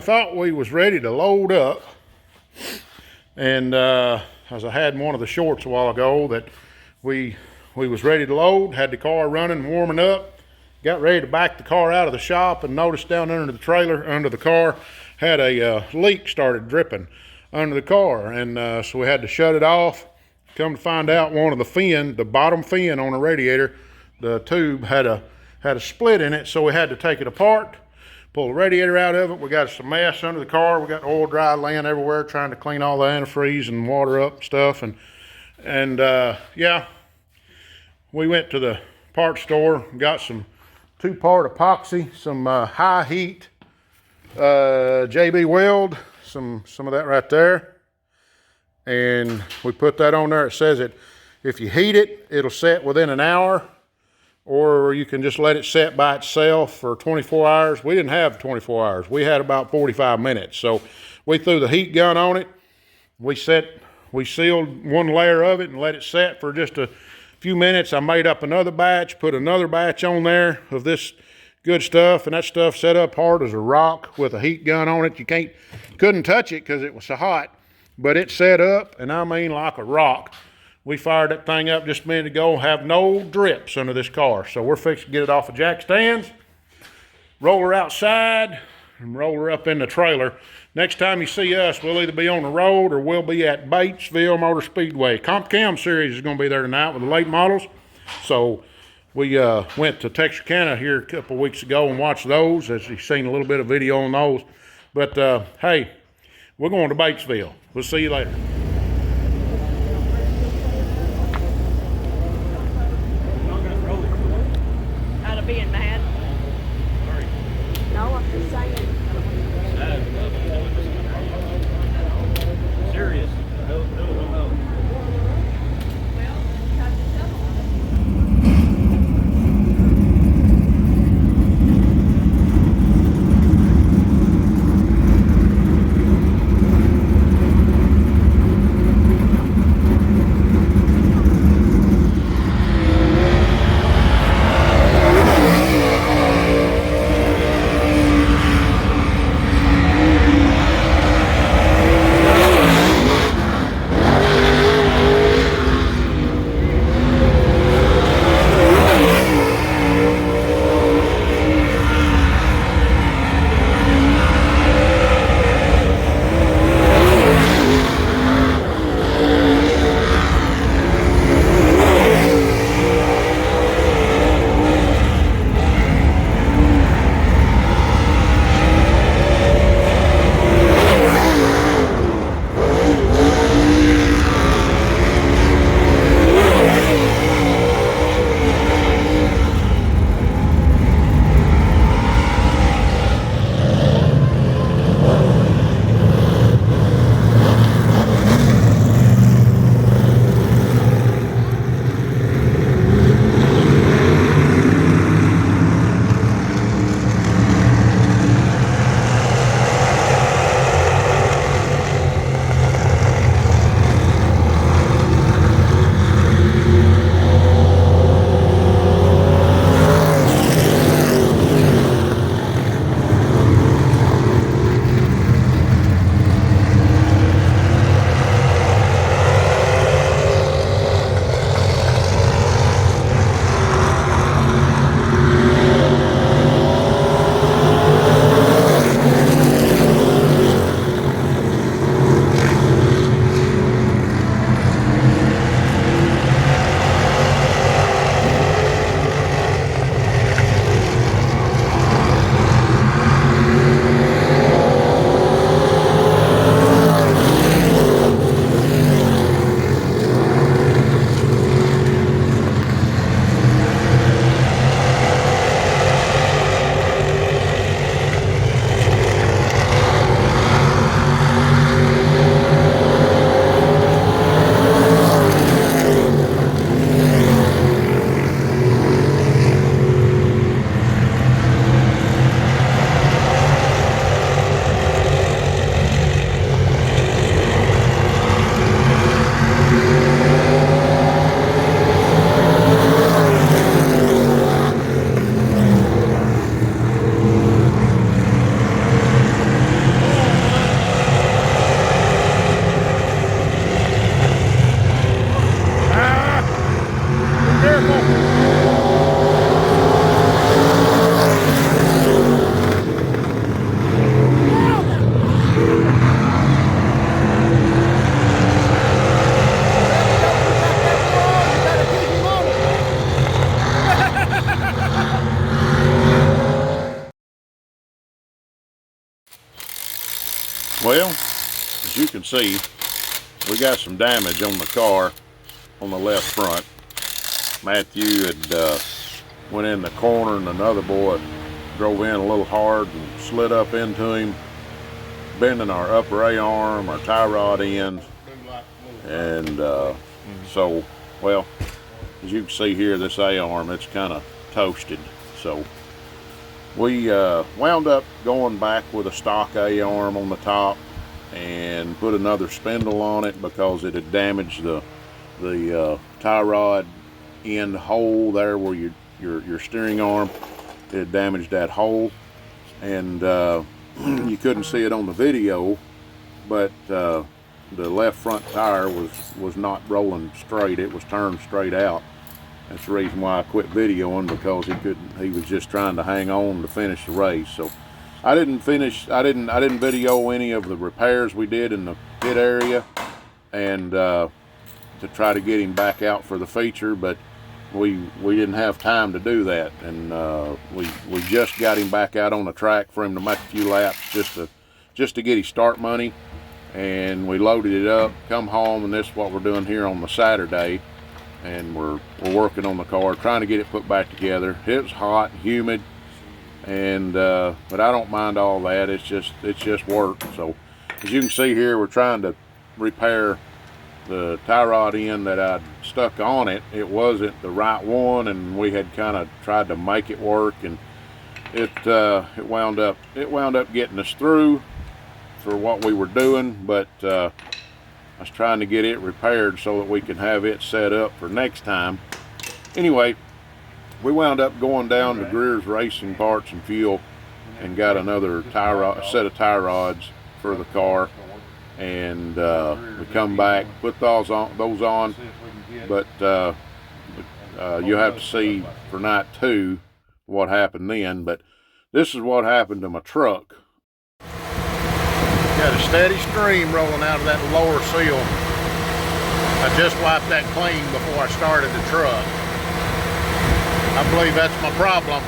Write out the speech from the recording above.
thought we was ready to load up, and as I had in one of the shorts a while ago that we was ready to load, had the car running, warming up, got ready to back the car out of the shop, and noticed down under the trailer, under the car, had a leak started dripping under the car, and so we had to shut it off. Come to find out, one of the fin, the bottom fin on the radiator, the tube had a split in it, so we had to take it apart, pull the radiator out of it. We got some mess under the car. We got oil dry laying everywhere, trying to clean all the antifreeze and water up and stuff, and yeah, we went to the parts store, got some 2-part epoxy, some high heat JB Weld, some of that right there, and we put that on there. It says it, if you heat it, it'll set within an hour, or you can just let it set by itself for 24 hours. We didn't have 24 hours. We had about 45 minutes. So we threw the heat gun on it. We sealed one layer of it and let it set for just a few minutes. I made up another batch, put another batch on there of this good stuff, and that stuff set up hard as a rock with a heat gun on it. You couldn't touch it because it was so hot, but it set up, and I mean like a rock. We fired that thing up just a minute ago, have no drips under this car. So we're fixing to get it off of jack stands, roll her outside, and roll her up in the trailer. Next time you see us, we'll either be on the road or we'll be at Batesville Motor Speedway. Comp Cam Series is going to be there tonight with the late models. So we went to Texarkana here a couple of weeks ago and watched those, as you've seen a little bit of video on those. But hey, we're going to Batesville. We'll see you later. Being mad. No, I'm just saying. Serious. No. see, we got some damage on the car on the left front. Matthew had went in the corner and another boy drove in a little hard and slid up into him, bending our upper A-arm, our tie rod end. And so, well, as you can see here, this A-arm, it's kind of toasted. So we wound up going back with a stock A-arm on the top and put another spindle on it because it had damaged the tie rod end hole there where your steering arm. It had damaged that hole, and you couldn't see it on the video, but the left front tire was not rolling straight. It was turned straight out. That's the reason why I quit videoing, because he was just trying to hang on to finish the race. So I didn't video any of the repairs we did in the pit area, and to try to get him back out for the feature, but we didn't have time to do that, and we just got him back out on the track for him to make a few laps just to get his start money, and we loaded it up, come home, and this is what we're doing here on the Saturday, and we're working on the car, trying to get it put back together. It's hot, humid, and but I don't mind all that. It's just work. So as you can see here, we're trying to repair the tie rod end that I'd stuck on it. It wasn't the right one, and we had kind of tried to make it work, and it wound up getting us through for what we were doing, but I was trying to get it repaired so that we can have it set up for next time. Anyway, we wound up going down to Greer's Racing Parts and Fuel and got another set of tie rods for the car, and we come back, put those on, but you'll have to see for night 2 what happened then. But this is what happened to my truck. Got a steady stream rolling out of that lower seal. I just wiped that clean before I started the truck. I believe that's my problem.